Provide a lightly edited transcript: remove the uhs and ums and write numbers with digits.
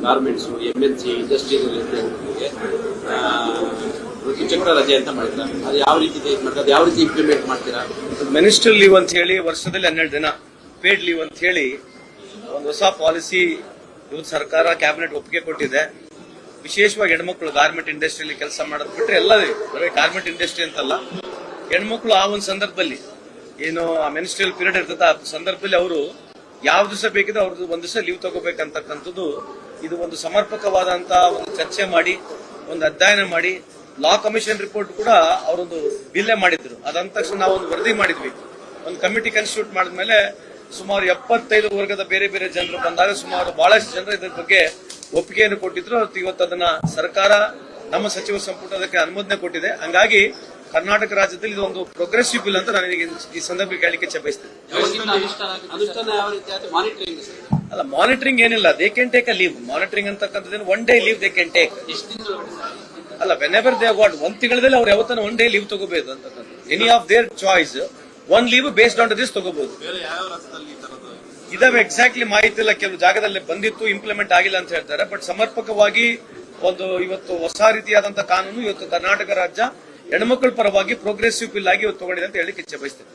Garments, MNC, industrial ಋತುಚಕ್ರ ರಜೆ ಅಂತ ಮಾಡಿದ್ದಾರೆ. ಅದು ಯಾವ ರೀತಿ ಅದು ಯಾವ ರೀತಿ ಇಂಪ್ಲಿಮೆಂಟ್ ಮಾಡ್ತೀರಾ? ಮಿನಿಸ್ಟರ್ ಲೀವ್ ಅಂತ ಹೇಳಿ ವರ್ಷದಲ್ಲಿ 12 ದಿನ ಪೇಡ್ ಲೀವ್ ಅಂತ ಹೇಳಿ ಒಂದು ಹೊಸ ಪಾಲಿಸಿ ಇವತ್ತು ಸರ್ಕಾರ ಕ್ಯಾಬಿನೆಟ್ ಒಪ್ಪಿಗೆ ಕೊಟ್ಟಿದೆ. ವಿಶೇಷವಾಗಿ ಹೆಣ್ಮಕ್ಳು ಗಾರ್ಮೆಂಟ್ ಇಂಡಸ್ಟ್ರಿಯಲ್ಲಿ ಕೆಲಸ ಮಾಡೋದು ಬಿಟ್ಟರೆ ಎಲ್ಲದೇ ಬರೀ ಗಾರ್ಮೆಂಟ್ ಇಂಡಸ್ಟ್ರಿ ಅಂತಲ್ಲ, ಹೆಣ್ಮಕ್ಳು ಆ ಒಂದು ಸಂದರ್ಭದಲ್ಲಿ ಏನು ಆ ಮಿನಿಸ್ಟ್ರಿಯಲ್ ಪೀರಿಯಡ್ ಇರ್ತದೆ, ಆ ಸಂದರ್ಭದಲ್ಲಿ ಅವರು ಯಾವ ದಿವಸ ಬೇಕಿದ್ರೆ ಅವ್ರದ್ದು ಒಂದು ದಿವಸ ಲೀವ್ ತಗೋಬೇಕಂತಕ್ಕಂಥದ್ದು ಇದು ಒಂದು ಸಮರ್ಪಕವಾದಂತಹ ಒಂದು ಚರ್ಚೆ ಮಾಡಿ ಒಂದು ಅಧ್ಯಯನ ಮಾಡಿ ಲಾ ಕಮಿಷನ್ ರಿಪೋರ್ಟ್ ಕೂಡ ಅವರೊಂದು ಬಿಲ್ಲೇ ಮಾಡಿದ್ರು. ಅದಂತ ತಕ್ಷಣ ನಾವು ಒಂದು ವರದಿ ಮಾಡಿದ್ವಿ, ಒಂದು ಕಮಿಟಿ ಕಾನ್ಸ್ಟಿಟ್ಯೂಟ್ ಮಾಡಿದ್ಮೇಲೆ ಸುಮಾರು 75 ವರ್ಗದ ಬೇರೆ ಬೇರೆ ಜನರು ಬಂದಾಗ ಸುಮಾರು ಬಹಳಷ್ಟು ಜನರು ಇದರ ಬಗ್ಗೆ ಒಪ್ಪಿಗೆಯನ್ನು ಕೊಟ್ಟಿದ್ರು. ಇವತ್ತು ಅದನ್ನ ಸರ್ಕಾರ ನಮ್ಮ ಸಚಿವ ಸಂಪುಟ ಅದಕ್ಕೆ ಅನುಮೋದನೆ ಕೊಟ್ಟಿದೆ. ಹಂಗಾಗಿ ಕರ್ನಾಟಕ ರಾಜ್ಯದಲ್ಲಿ ಇದೊಂದು ಪ್ರೋಗ್ರೆಸಿವ್ ಬಿಲ್ ಅಂತ ನಾನು ಈ ಸಂದರ್ಭದಲ್ಲಿ ಹೇಳಲಿಕ್ಕೆ ಬಯಸ್ತೇನೆ. ಅಲ್ಲ, ಮಾನಿಟರಿಂಗ್ ಏನಿಲ್ಲ, they can take a leave. Monitoring ಅಂತಕ್ಕಂಥದ್ದು 1 day leave they can take. ಅಲ್ಲ, ವೆನ್ ಎವರ್ ದೇ ಗಾಟ್ 1 ತಿಂಗಳಲ್ಲಿ ಅವ್ರು ಯಾವತ್ತನ 1 ಡೇ ಲೀವ್ ತಗೋಬಹುದು ಅಂತಕ್ಕಂಥ any of their choice 1 leave based on this ತಗೋಬಹುದು. ಇದಾವೆ ಎಕ್ಸಾಕ್ಟ್ಲಿ ಮಾಹಿತಿ ಇಲ್ಲ, ಕೆಲವು ಜಾಗದಲ್ಲಿ ಬಂದಿತ್ತು, ಇಂಪ್ಲಿಮೆಂಟ್ ಆಗಿಲ್ಲ ಅಂತ ಹೇಳ್ತಾರೆ. ಬಟ್ ಸಮರ್ಪಕವಾಗಿ ಒಂದು ಇವತ್ತು ಹೊಸ ರೀತಿಯಾದಂತಹ ಕಾನೂನು ಇವತ್ತು ಕರ್ನಾಟಕ ರಾಜ್ಯ ಹೆಣ್ಮಕ್ಳ ಪರವಾಗಿ ಪ್ರೋಗ್ರೆಸಿವ್ ಬಿಲ್ ಆಗಿ ಇವತ್ತು ತಗೊಂಡಿದೆ ಅಂತ ಹೇಳಲಿಕ್ಕೆ ಇಚ್ಛೆ ಬಯಸ್ತೇನೆ.